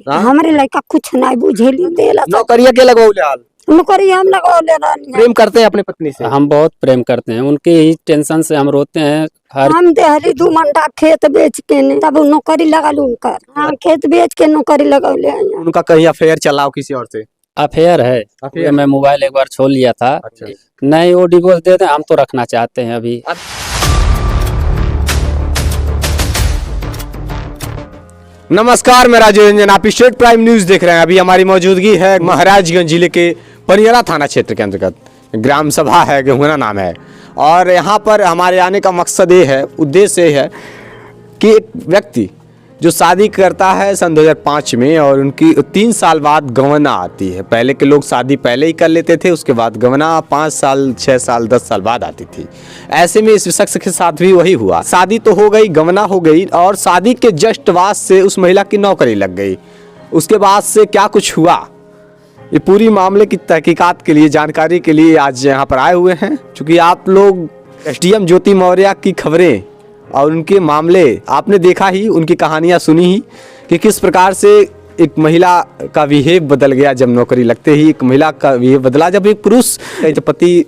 हमारे लड़का कुछ नहीं बुझेली देला। नौकरिया के लगवाउले हाल नौकरी हम लगौले रहनी। प्रेम करते हैं अपने पत्नी से? हम बहुत प्रेम करते हैं, उनके ही टेंशन से हम रोते हैं। हम देहली 2 मंडा खेत बेच के ने तब नौकरी लगल उनकर। हाँ, खेत बेच के नौकरी लगौले। उनका कहीं अफेयर चलाओ किसी और से? अफेयर है। अफेयर? मैं मोबाइल एक बार छोड़ लिया था। अच्छा। नहीं, वो डिवोर्स दे दें, हम तो रखना चाहते हैं अभी। नमस्कार, मैं राजीव रंजन, आप स्टेट प्राइम न्यूज देख रहे हैं। अभी हमारी मौजूदगी है महाराजगंज जिले के पनियारा थाना क्षेत्र के अंतर्गत। ग्राम सभा है, गेहुना नाम है। और यहाँ पर हमारे आने का मकसद ये है, उद्देश्य ये है कि एक व्यक्ति जो शादी करता है सन 2005 में और उनकी 3 साल बाद गवना आती है। पहले के लोग शादी पहले ही कर लेते थे, उसके बाद गवना 5 साल 6 साल 10 साल बाद आती थी। ऐसे में इस शख्स के साथ भी वही हुआ। शादी तो हो गई, गवना हो गई और शादी के जस्ट बाद से उस महिला की नौकरी लग गई। उसके बाद से क्या कुछ हुआ, ये पूरी मामले की तहकीकात के लिए, जानकारी के लिए आज यहाँ पर आए हुए हैं। चूँकि आप लोग एसडीएम ज्योति मौर्य की खबरें और उनके मामले आपने देखा ही, उनकी कहानियां सुनी ही कि किस प्रकार से एक महिला का बिहेव बदल गया जब नौकरी लगते ही। एक महिला का बिहेव बदला जब एक पुरुष पति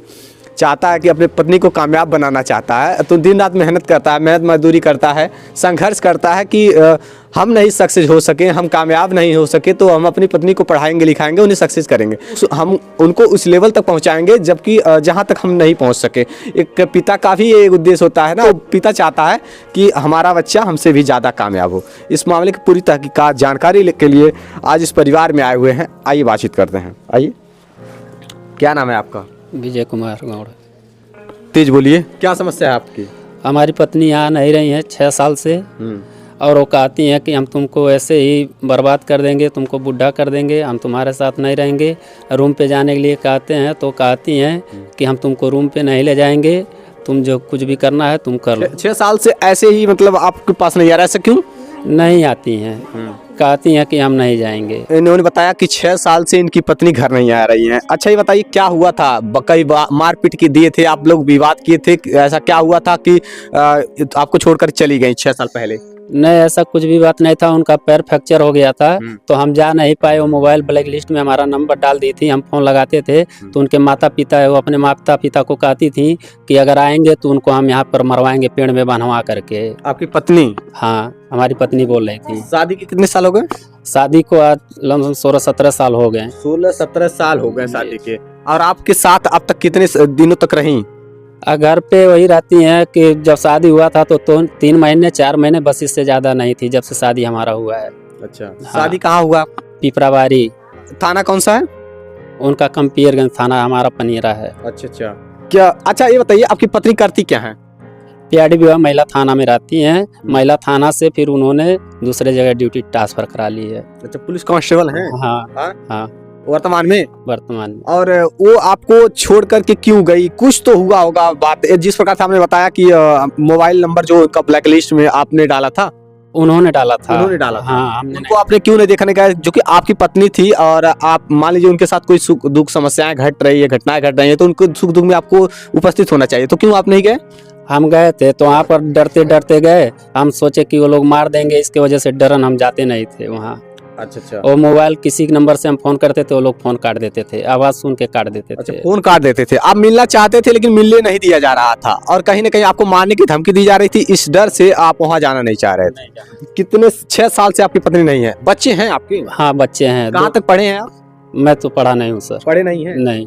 चाहता है कि अपने पत्नी को कामयाब बनाना चाहता है, तो दिन रात मेहनत करता है, मेहनत मजदूरी करता है, संघर्ष करता है कि हम नहीं सक्सेस हो सके, हम कामयाब नहीं हो सके तो हम अपनी पत्नी को पढ़ाएंगे लिखाएंगे, उन्हें सक्सेस करेंगे, हम उनको उस लेवल तक पहुंचाएंगे जबकि जहां तक हम नहीं पहुंच सके। एक पिता का भी एक उद्देश्य होता है ना, वो पिता चाहता है कि हमारा बच्चा हमसे भी ज़्यादा कामयाब हो। इस मामले की पूरी तहकीकात जानकारी के लिए आज इस परिवार में आए हुए हैं। आइए बातचीत करते हैं। आइए, क्या नाम है आपका? विजय कुमार गौड़। तेज बोलिए, क्या समस्या है आपकी? हमारी पत्नी यहाँ नहीं रही है 6 साल से, और वो कहती हैं कि हम तुमको ऐसे ही बर्बाद कर देंगे, तुमको बुढ़ा कर देंगे, हम तुम्हारे साथ नहीं रहेंगे। रूम पे जाने के लिए कहते हैं तो कहती हैं कि हम तुमको रूम पे नहीं ले जाएंगे, तुम जो कुछ भी करना है तुम कर लो। 6 साल से ऐसे ही मतलब आपके पास नहीं आ रहा है, ऐसा क्यों? नहीं आती हैं, कहती हैं कि हम नहीं जाएंगे। इन्होंने बताया कि 6 साल से इनकी पत्नी घर नहीं आ रही है। अच्छा, ये बताइए क्या हुआ था? कई मारपीट के दिए थे आप लोग, विवाद किए थे, ऐसा क्या हुआ था कि आपको छोड़कर चली गई 6 साल पहले? नहीं, ऐसा कुछ भी बात नहीं था। उनका पैर फ्रैक्चर हो गया था तो हम जा नहीं पाए। वो मोबाइल ब्लैक लिस्ट में हमारा नंबर डाल दी थी, हम फोन लगाते थे तो उनके माता पिता है, वो अपने माता पिता को कहती थी कि अगर आएंगे तो उनको हम यहाँ पर मरवाएंगे पेड़ में बंधवा करके। आपकी पत्नी? हाँ, हमारी पत्नी बोल रही थी। शादी के कितने साल हो गए? शादी को आज लमसम 16-17 साल हो गए। 16-17 साल हो गए शादी के। और आपके साथ अब तक कितने दिनों तक रही? घर पे वही रहती हैं कि जब शादी हुआ था तो 3 महीने 4 महीने, बस इससे ज्यादा नहीं थी जब से शादी हमारा हुआ है। अच्छा, शादी कहाँ हुआ? पिपराबारी। थाना कौन सा है? उनका कंपियरगंज थाना, हमारा पनियरा है। अच्छा, क्या? अच्छा, ये बताइए आपकी पत्नी करती क्या है? पीआरडी विभाग महिला थाना में रहती हैं। महिला थाना से फिर उन्होंने दूसरे जगह ड्यूटी ट्रांसफर करा ली है। अच्छा, पुलिस कांस्टेबल है? हाँ, वर्तमान में? वर्तमान में। और वो आपको छोड़ करके क्यों गई? कुछ तो हुआ होगा बात, जिस प्रकार से आपने बताया कि मोबाइल नंबर जो उनका ब्लैक लिस्ट में आपने डाला था। उन्होंने डाला था। उन्होंने डाला था। हाँ, हमने उनको आपने क्यों नहीं देखने गए? जो कि आपकी पत्नी थी और आप मान लीजिए उनके साथ कोई सुख दुख समस्याएं घट रही है, घटनाएं घट रही है, तो उनको सुख दुख में आपको उपस्थित होना चाहिए, तो क्यों आप नहीं गए? हम गए थे तो वहाँ पर डरते डरते गए। हम सोचे कि वो लोग मार देंगे, इसके वजह से डरन हम जाते नहीं थे वहाँ। अच्छा। वो मोबाइल किसी नंबर से हम फोन करते थे, वो लोग फोन काट देते थे, आवाज सुन के काट देते थे। अच्छा, फोन काट देते थे। आप मिलना चाहते थे लेकिन मिलने नहीं दिया जा रहा था, और कहीं ना कहीं आपको मारने की धमकी दी जा रही थी। इस डर से आप वहाँ जाना नहीं चाह रहे थे। कितने 6 साल से आपकी पत्नी नहीं है? बच्चे हैं आपके? हाँ, बच्चे हैं। कहाँ तक पढ़े हैं आप? मैं तो पढ़ा नहीं हूँ सर। पढ़े नहीं है? नहीं।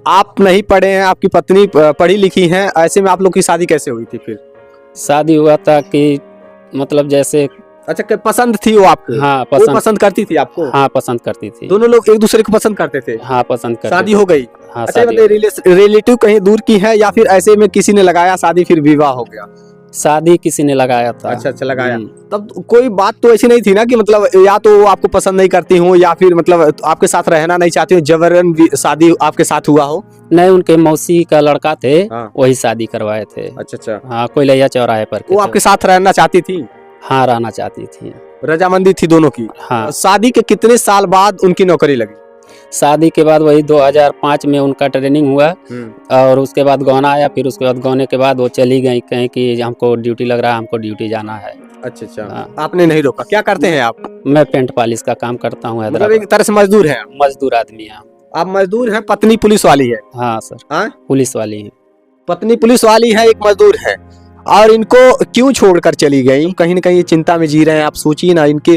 आप नहीं पढ़े हैं, आपकी पत्नी पढ़ी लिखी है, ऐसे में आप लोग की शादी कैसे हुई थी फिर? शादी हुआ था कि मतलब जैसे। अच्छा, पसंद थी वो आपको? हाँ, वो पसंद करती थी आपको? हाँ, पसंद करती थी। दोनों लोग एक दूसरे को पसंद करते थे? हाँ, पसंद करते। शादी हो गई? हाँ, अच्छा, रिलेटिव कहीं दूर की है या फिर ऐसे में किसी ने लगाया शादी फिर विवाह हो गया? शादी किसी ने लगाया था। अच्छा, लगाया। तब कोई बात तो ऐसी नहीं थी ना कि मतलब या तो वो आपको पसंद नहीं करती हो या फिर मतलब आपके साथ रहना नहीं चाहती हो, जबरन शादी आपके साथ हुआ हो? नहीं, उनके मौसी का लड़का थे, वही शादी करवाए थे। अच्छा। हाँ, कोयलैया चौराहे पर। वो आपके साथ रहना चाहती थी? हाँ, रहना चाहती थी। रजामंदी थी दोनों की? हाँ। शादी के कितने साल बाद उनकी नौकरी लगी? शादी के बाद वही 2005 में उनका ट्रेनिंग हुआ और उसके बाद गौना आया। फिर उसके बाद गौने के बाद वो चली गई कहीं कि हमको ड्यूटी लग रहा है, हमको ड्यूटी जाना है। अच्छा अच्छा, हाँ। आपने नहीं रोका। क्या करते हैं आप? मैं पेंट पॉलिश का काम करता हूँ मतलब हैदराबाद। एक तरह से मजदूर हैं आप। मजदूर आदमी है। आप मजदूर हैं, पत्नी पुलिस वाली है। हाँ सर, हाँ, पुलिस वाली है। पत्नी पुलिस वाली है, एक मजदूर है। और इनको क्यों छोड़कर चली गई? कहीं ना कहीं ये चिंता में जी रहे हैं। आप सोचिए ना, इनके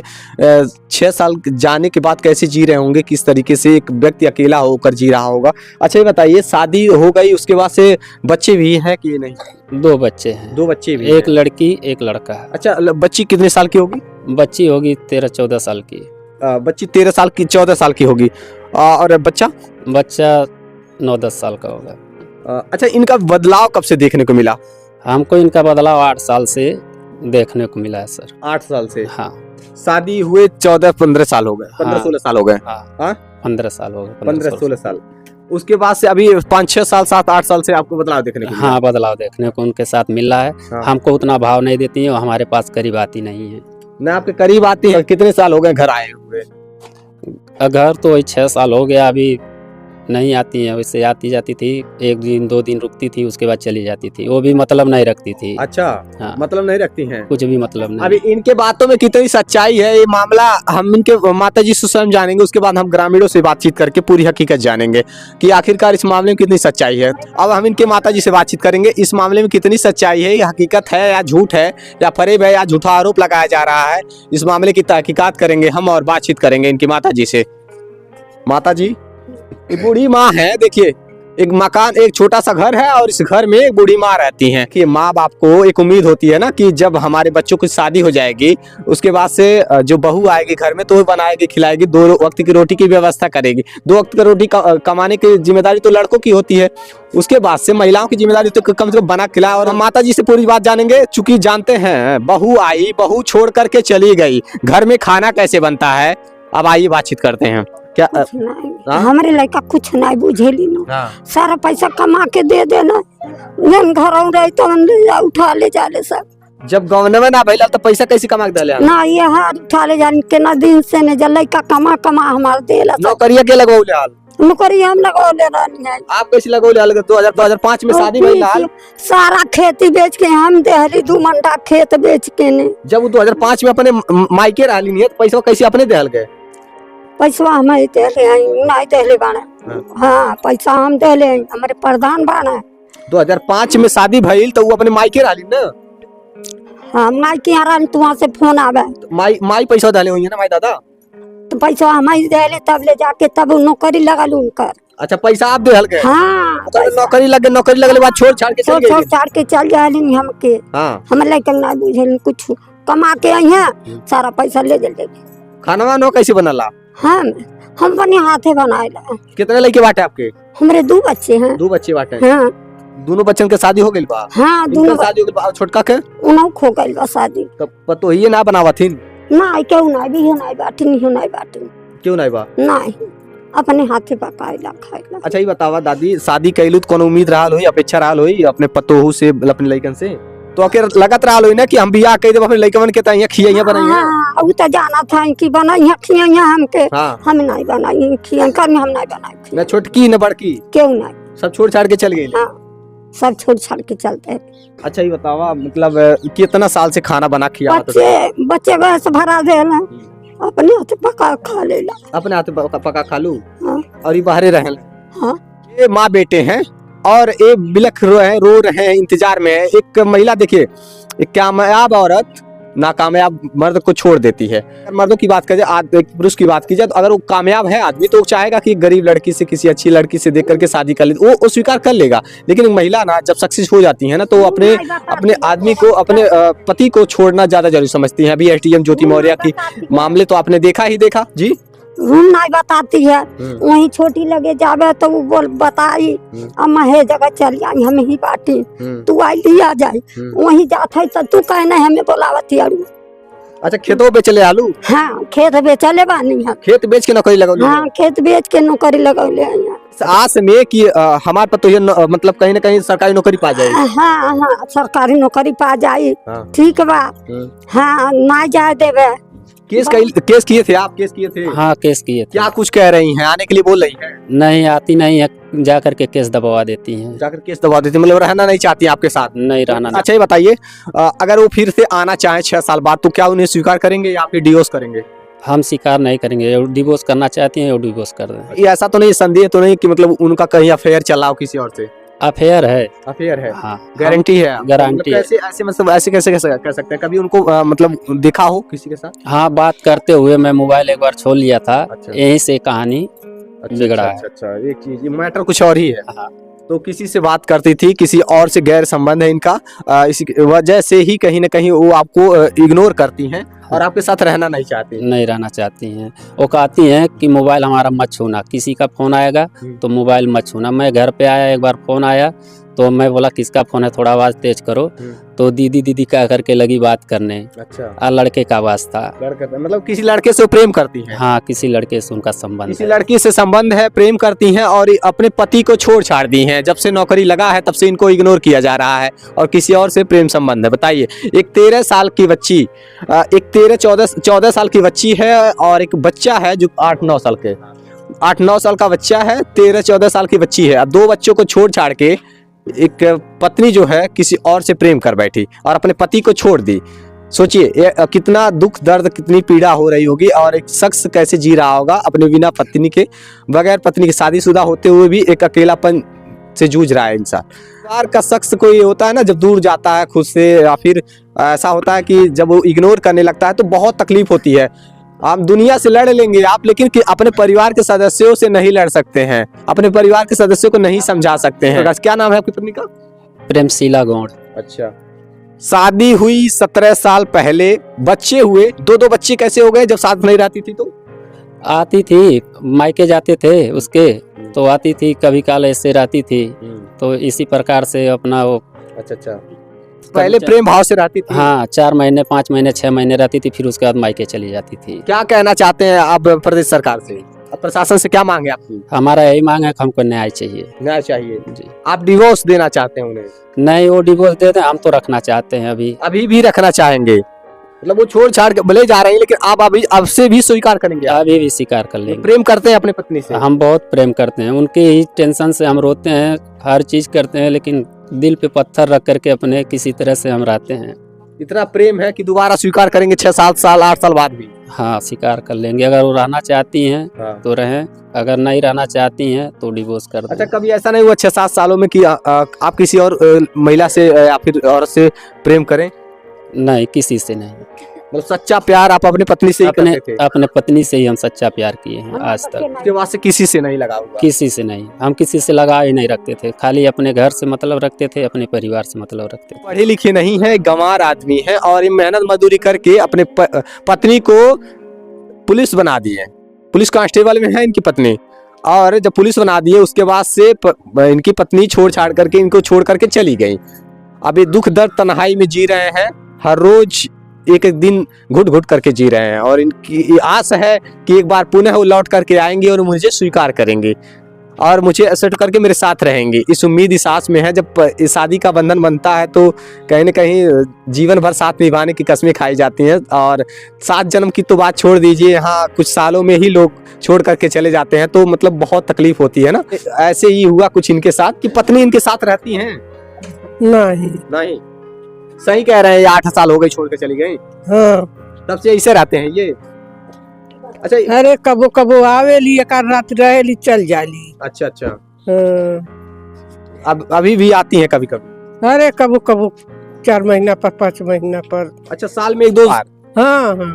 6 साल जाने के बाद कैसे जी रहे होंगे, किस तरीके से एक व्यक्ति अकेला होकर जी रहा होगा। अच्छा ये बताइए, शादी हो गई उसके बाद से बच्चे भी हैं कि नहीं? 2 बच्चे हैं। 2 बच्चे भी एक हैं। लड़की एक लड़का है। अच्छा, बच्ची कितने साल की होगी? बच्ची होगी 13-14 साल की। बच्ची 13 साल की, 14 साल की होगी। और बच्चा? बच्चा 9-10 साल का होगा। अच्छा, इनका बदलाव कब से देखने को मिला? हमको इनका बदलाव 8 साल से देखने को मिला है सर। 8 साल से? हाँ शादी हुए 14-15 साल हो गए, 15-16 साल हो गए। हाँ, हाँ? 15 साल हो गए। 15-16 साल। उसके बाद से अभी 5-6 साल, 7-8 साल से आपको बदलाव देखने को मिला? हाँ, बदलाव देखने को उनके साथ मिला है। हाँ। हमको उतना भाव नहीं देती है, वो हमारे पास करीब आती नहीं है। ना आपके करीब आती है? कितने साल हो गए घर आए हुए? घर तो वही 6 साल हो गया, अभी नहीं आती है। वैसे आती जाती थी, 1 दिन 2 दिन रुकती थी, उसके बाद चली जाती थी। वो भी मतलब नहीं रखती थी। अच्छा, हाँ, मतलब नहीं रखती हैं? कुछ भी मतलब नहीं। अभी इनके बातों में कितनी सच्चाई है, ये मामला हम इनके माता जी से स्वयं जानेंगे। उसके बाद हम ग्रामीणों से बातचीत करके पूरी हकीकत जानेंगे कि आखिरकार इस मामले में कितनी सच्चाई है। अब हम इनके माता जी से बातचीत करेंगे, इस मामले में कितनी सच्चाई है, ये हकीकत है या झूठ है, या फरेब है, या झूठा आरोप लगाया जा रहा है। इस मामले की तहकीकात करेंगे हम और बातचीत करेंगे इनकी माता जी से। माता जी, ये बूढ़ी माँ है, देखिए एक मकान, एक छोटा सा घर है और इस घर में एक बूढ़ी माँ रहती हैं कि माँ बाप को एक उम्मीद होती है ना कि जब हमारे बच्चों की शादी हो जाएगी उसके बाद से जो बहू आएगी घर में तो वो बनाएगी, खिलाएगी, 2 वक्त की रोटी की व्यवस्था करेगी। 2 वक्त की रोटी कमाने की जिम्मेदारी तो लड़कों की होती है, उसके बाद से महिलाओं की जिम्मेदारी तो कम से कम बना खिलाए। और हम माता जी से पूरी बात जानेंगे, चूंकि जानते हैं बहू आई, बहू छोड़ करके चली गई, घर में खाना कैसे बनता है। अब आइए बातचीत करते हैं। क्या कुछ नहीं, हाँ? हमारे लड़का कुछ नहीं बुझेली ना। हाँ। सारा पैसा कमा के दे देना, जन घर रही तो ले जा, उठा ले जाले सब। जब गवर्नमेंट में ना भइला तो पैसा कैसे कमा के देले? ना ये हाथ उठा ले जाने के ना दिन से ने जल लड़का कमा कमा हमार देला सब। नौकरिया के लगौले हाल? नौकरी हम लगौले रहनी है। आप कैसे लगौले हाल? 2005 में शादी भइल हाल? सारा खेती बेच के हम देहली 2 मंडा खेत बेच के ने। जब वो 2005 में अपने मायके रहली नहीं है तो पैसा कैसे अपने देहल गए? पैसा हम देले हैं, नहीं देले बाने। हाँ, पैसा हम देले हैं, हमारे प्रधान बाने। 2005 में शादी भइल तो वो अपने मायके रहली ना? हाँ, माई के यहाँ तो वहाँ से फोन आवे माई पैसा देले होंगे ना माई दादा? तो पैसा हम देले, तब ले जाके तब नौकरी लगा लू उनकर। अच्छा, पैसा आप देहल गए? हाँ, तो नौकरी लगे, नौकरी लगले बाद छोड़ छाड़ के चल छोड़ गए? छाड़ के चल जाए हमके। हाँ। हम लड़का ना बुझे कुछ, कमा के आई हैं, सारा पैसा ले ले। खाना वाना कैसे बनला? हम अपने हाथे बनाएला। कितने लड़के बाटे आपके? हमारे 2 बच्चे हैं। 2 बच्चे बाटे? हाँ। दोनों बच्चन के शादी हो गई बा? हाँ, इनकर दोनों शादी हो गई बा, छोटका के? उन्हों खो गई बा शादी। तब पतो ही ना बनावथिन? नहीं, क्यों नहीं, भी नहीं बाटी, नहीं नहीं बाटी। क्यों नहीं बा? नहीं, अपने हाथे पकाएला खाएला। अच्छा ये बतावा दादी, शादी कैलू तो कोनो उम्मीद रहल होई, अपेक्षा रहल होई अपने पतोहू से, अपने लइकन से? तो अके लगत रहल होई ना कि हम बियाह कई देब अपने लइकन के तइया खियइया बनाइया? हाँ, उ त जाना था कि बनाइया खियइया हमके। हाँ। हम नहीं बनाई खियन कर, हम नहीं बनाई। ना छोटकी ना बड़की? क्यों नहीं, सब छोड़ छाड़ के चल गई? हाँ, सब छोड़ छाड़ के चलते हैं। अच्छा ये बतावा, मतलब कितना साल से खाना बना खिया? बच्चे गैस भरा देला, अपने हाथ पका खा लेला। अपने हाथ पका खा लू? हाँ। और ये बाहरे रहल? हाँ। ये माँ बेटे हैं और ये बिलख रो रहे हैं, इंतजार में है। एक महिला देखिए, एक कामयाब औरत नाकामयाब मर्द को छोड़ देती है। मर्दों की बात करें, एक पुरुष की बात की जाए तो अगर वो कामयाब है आदमी तो वो चाहेगा कि गरीब लड़की से, किसी अच्छी लड़की से देख करके शादी कर ले, वो स्वीकार कर लेगा। लेकिन एक महिला ना जब सक्सेस हो जाती है ना तो वो अपने आदमी को, अपने पति को छोड़ना ज्यादा जरूरी समझती है। अभी एसडीएम ज्योति मौर्य की मामले तो आपने देखा ही देखा जी। रूम नहीं बताती है, वहीं छोटी लगे जावे तो वो बोल बताई, अम्मा हे जगह चल जाई, हम ही बाटी, तू आई लिया जाए, वहीं जात है तो तू कहना हमें बोलावती आलू। अच्छा, खेतों पे चले आलू? हाँ, खेत बेचले बानी है। खेत बेच के नौकरी लगौले? हाँ, खेत बेच के नौकरी लगौले हैं। आस में कि हमारे पर तो ये मतलब कहीं ना कहीं सरकारी नौकरी पा जाएगी। हाँ हाँ, सरकारी नौकरी पा जाई। हाँ। ठीक बा। हाँ, ना जाए देवे। केस किए थे आप? केस किए थे? हाँ, केस किए थे। क्या कुछ कह रही हैं? आने के लिए बोल रही हैं? नहीं आती नहीं है, जा करके केस दबवा देती हैं। जाकर केस दबा देती, मतलब रहना नहीं चाहती आपके साथ? नहीं रहना नहीं। अच्छा ये बताइए, अगर वो फिर से आना चाहे 6 साल बाद तो क्या उन्हें स्वीकार करेंगे या फिर डिवोर्स करेंगे? हम स्वीकार नहीं करेंगे। डिवोर्स करना चाहती हैं, डिवोर्स कर दें। ये ऐसा तो नहीं, संदेह तो नहीं कि मतलब उनका कहीं अफेयर चला हो किसी और से? अफेयर है। अफेयर है? हाँ, गारंटी है? गारंटी है। कैसे ऐसे, मतलब ऐसे कैसे कैसे कर सकते हैं? कभी उनको मतलब देखा हो किसी के साथ? हाँ, बात करते हुए मैं मोबाइल एक बार छोड़ लिया था। अच्छा। यहीं से कहानी बिगड़ा है। अच्छा, एक चीज, ये मैटर कुछ और ही है। हाँ। तो किसी से बात करती थी, किसी और से गैर संबंध है इनका, इसी वजह से ही कहीं ना कहीं वो आपको इग्नोर करती हैं और आपके साथ रहना नहीं चाहती। नहीं रहना चाहती हैं। वो कहती हैं कि मोबाइल हमारा मत छूना, किसी का फोन आएगा तो मोबाइल मत छूना। मैं घर पे आया, एक बार फोन आया तो मैं बोला किसका फोन है, थोड़ा आवाज तेज करो। तो दीदी दीदी कह करके लगी बात करने। अच्छा। लड़के का आवाज था। मतलब किसी लड़के से प्रेम करती हैं? हाँ, किसी लड़के से उनका संबंध किसी है। लड़की से संबंध है, प्रेम करती हैं और अपने पति को छोड़ छाड़ दी हैं। जब से नौकरी लगा है तब से इनको इग्नोर किया जा रहा है और किसी और से प्रेम संबंध है। बताइए, एक 13 साल की बच्ची, एक 14 साल की बच्ची है और एक बच्चा है जो 8-9 साल के, 8-9 साल का बच्चा है, 13-14 साल की बच्ची है। अब 2 बच्चों को छोड़ छाड़ के एक पत्नी जो है किसी और से प्रेम कर बैठी और अपने पति को छोड़ दी। सोचिए कितना दुख दर्द, कितनी पीड़ा हो रही होगी और एक शख्स कैसे जी रहा होगा अपने बिना पत्नी के, बगैर पत्नी के, शादीशुदा होते हुए भी एक अकेलापन से जूझ रहा है इंसान। प्यार का शख्स कोई होता है ना, जब दूर जाता है खुद से, या फिर ऐसा होता है कि जब वो इग्नोर करने लगता है तो बहुत तकलीफ होती है। आप दुनिया से लड़ लेंगे आप, लेकिन अपने परिवार के सदस्यों से नहीं लड़ सकते हैं, अपने परिवार के सदस्यों को नहीं समझा सकते हैं। क्या नाम है आपकी पत्नी का? प्रेमशीला गौड़। अच्छा। शादी हुई 17 साल पहले, बच्चे हुए, 2 बच्चे कैसे हो गए जब साथ नहीं रहती थी? तो आती थी, मायके जाते थे उसके, तो आती थी, कभी काल ऐसे रहती थी, तो इसी प्रकार से अपना वो। अच्छा। पहले प्रेम भाव से रहती थी? हाँ, 4 महीने, 5 महीने, 6 महीने रहती थी, फिर उसके बाद मायके चली जाती थी। क्या कहना चाहते हैं आप प्रदेश सरकार से? प्रशासन से क्या मांगे आपकी? हमारा यही मांग है कि हमको न्याय चाहिए। न्याय चाहिए जी। आप डिवोर्स देना चाहते हैं उन्हें? नहीं, वो डिवोर्स दे दें, हम तो रखना चाहते हैं। अभी भी रखना चाहेंगे? मतलब वो छोड़ छाड़ के भले जा रही हैं, लेकिन आप अभी अब से भी स्वीकार करेंगे? अभी भी स्वीकार कर लेंगे। प्रेम करते हैं अपनी पत्नी से? हम बहुत प्रेम करते हैं, उनके ही टेंशन से हम रोते हैं, हर चीज करते हैं, लेकिन दिल पे पत्थर रख करके अपने किसी तरह से हम रहते हैं। इतना प्रेम है कि दोबारा स्वीकार करेंगे 6-7 साल 8 साल बाद भी? हाँ, स्वीकार कर लेंगे। अगर वो रहना चाहती हैं तो रहें, अगर नहीं रहना चाहती हैं तो डिवोर्स कर दें। अच्छा, कभी ऐसा नहीं हुआ 6-7 सालों में कि आप किसी और महिला से या फिर औरत से प्रेम करें? नहीं, किसी से नहीं। मतलब सच्चा प्यार आप अपनी पत्नी से ही करते थे? अपने पत्नी से ही हम सच्चा प्यार किए हैं आज तक। उसके बाद से किसी से नहीं लगा हुआ? किसी से नहीं, हम किसी से लगा ही नहीं रखते थे, खाली अपने घर से मतलब रखते थे, अपने परिवार से मतलब रखते थे। पढ़े लिखे नहीं है, गंवार आदमी है और ये मेहनत मजदूरी करके अपने पत्नी को पुलिस बना दी है। पुलिस कांस्टेबल में है इनकी पत्नी, और जब पुलिस बना दी है उसके बाद से इनकी पत्नी छोड़ छाड़ करके, इनको छोड़ करके चली गई। अब ये दुख दर्द तन्हाई में जी रहे हैं, हर रोज एक एक दिन घुट घुट करके जी रहे हैं और इनकी आस है कि एक बार पुनः वो लौट करके आएंगे और मुझे स्वीकार करेंगे और मुझे एक्सेप्ट करके मेरे साथ रहेंगे। इस उम्मीद, इस आस में है। जब इस शादी का बंधन बनता है तो कहीं न कहीं जीवन भर साथ निभाने की कस्में खाई जाती हैं और 7 जन्म की तो बात छोड़ दीजिए, यहाँ कुछ सालों में ही लोग छोड़ करके चले जाते हैं, तो मतलब बहुत तकलीफ होती है ना। ऐसे ही हुआ कुछ इनके साथ कि पत्नी इनके साथ रहती हैं? नहीं, सही कह रहे हैं, 8 साल हो गए छोड़ के चली गई। हाँ। तब से ऐसे रहते हैं ये? अच्छा। अरे कबो कबो आवेली, एक रात रहेली, चल जाली। अच्छा। हाँ। अब अभी भी आती हैं कभी कभी? अरे कबो कबो 4 महीना पर, 5 महीना पर। अच्छा, साल में 1-2 बार? हाँ।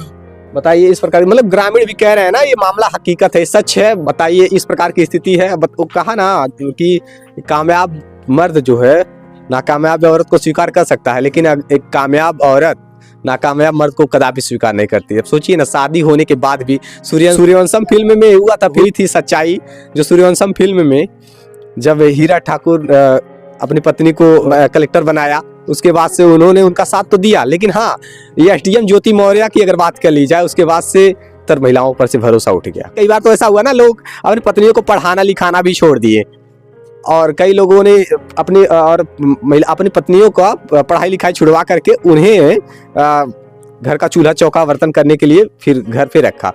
बताइए, इस प्रकार मतलब ग्रामीण भी कह रहे हैं ना, ये मामला हकीकत है, सच है। बताइए, इस प्रकार की स्थिति है। वो कहा ना कि कामयाब मर्द जो है नाकामयाब औरत को स्वीकार कर सकता है, लेकिन एक कामयाब औरत नाकामयाब मर्द को कदापि स्वीकार नहीं करती। अब सोचिए ना, शादी होने के बाद भी सूर्यवंशम फिल्म में हुआ था, फिर थी सच्चाई। जो सूर्यवंशम फिल्म में जब हीरा ठाकुर अपनी पत्नी को कलेक्टर बनाया, उसके बाद से उन्होंने उनका साथ तो दिया, लेकिन हाँ, ये एसडीएम ज्योति मौर्य की अगर बात कर ली जाए, उसके बाद से तर महिलाओं पर से भरोसा उठ गया। कई बार तो ऐसा हुआ ना, लोग अपनी पत्नियों को पढ़ाना लिखाना भी छोड़ दिए और कई लोगों ने अपनी पत्नियों का पढ़ाई लिखाई छुड़वा करके उन्हें घर का चूल्हा चौका बर्तन करने के लिए फिर घर पे रखा।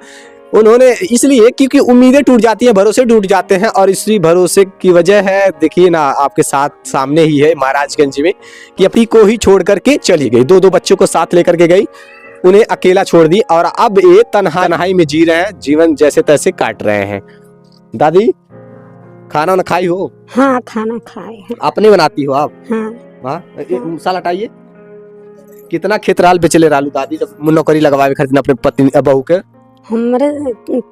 उन्होंने इसलिए क्योंकि उम्मीदें टूट जाती हैं, भरोसे टूट जाते हैं, और इसी भरोसे की वजह है, देखिए ना आपके साथ सामने ही है महाराजगंज में, कि अपनी को ही छोड़ करके चली गई, 2 बच्चों को साथ लेकर के गई, उन्हें अकेला छोड़ दी, और अब ये तन्हाई में जी रहे हैं, जीवन जैसे तैसे काट रहे हैं। दादी खाना ना खाई हो? हाँ खाना खाए हैं। अपने बनाती हो आप? हाँ हाँ, मसाला हटाइए। कितना खेत राल बेचले रालू दादी जब नौकरी लगवावे खातिर अपने पत्नी बहू के? हमरे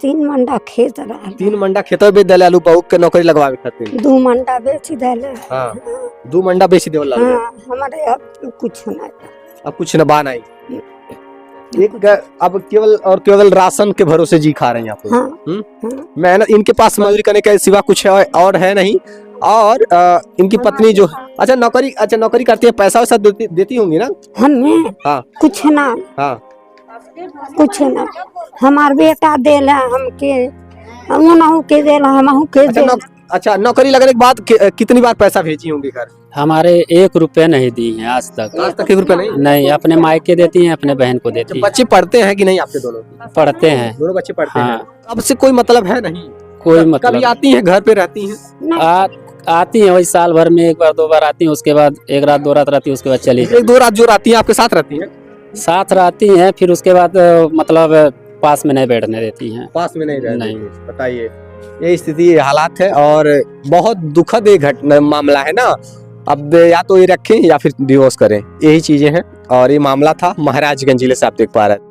3 मंडा खेत रहा, 3 मंडा खेतों बेच दिले आलू बहू के नौकरी लगवावे खातिर। 2 मंडा बेच देले। हाँ 2 मंडा बेच देवल लालू। हाँ हमारे अब कुछ नहीं। अब कुछ न बान आई, अब केवल राशन के भरोसे जी खा रहे हैं आप लोग। हाँ, मेहनत इनके पास मजदूरी करने के सिवा कुछ और है नहीं। और इनकी पत्नी जो अच्छा नौकरी करती है, पैसा वैसा देती होंगी ना? हमें हाँ कुछ ना, हाँ कुछ ना, हमार बेटा देला हमके, उनहु के देला हमहु के देला। अच्छा नौकरी लगने के बाद कितनी बार पैसा भेजी होंगी घर? हमारे 1 रुपया नहीं दी है आज तक। आज तक 1 रुपया नहीं? नहीं, अपने मायके देती हैं, अपने बहन को देती हैं। बच्चे पढ़ते हैं कि नहीं आपके दोनों? पढ़ते हैं, दोनों बच्चे पढ़ते हाँ। हैं। अब से कोई मतलब है नहीं? कोई कभी मतलब आती हैं घर पे रहती हैं? आती हैं वही साल भर में 1 बार 2 बार आती हैं, उसके बाद 1 रात 2 रात रहती है, उसके बाद चली जाती 1-2 रात जो रहती हैं आपके साथ रहती हैं? साथ रहती हैं, फिर उसके बाद मतलब पास में नहीं बैठने देती हैं। पास में नहीं रहती? नहीं। बताइए, ये स्थिति ये हालात है, और बहुत दुखद ये घटना मामला है ना। अब या तो ये रखें या फिर डिवोर्स करें, यही चीजें हैं। और ये मामला था महाराजगंज जिले से, आप देख पा रहे हैं।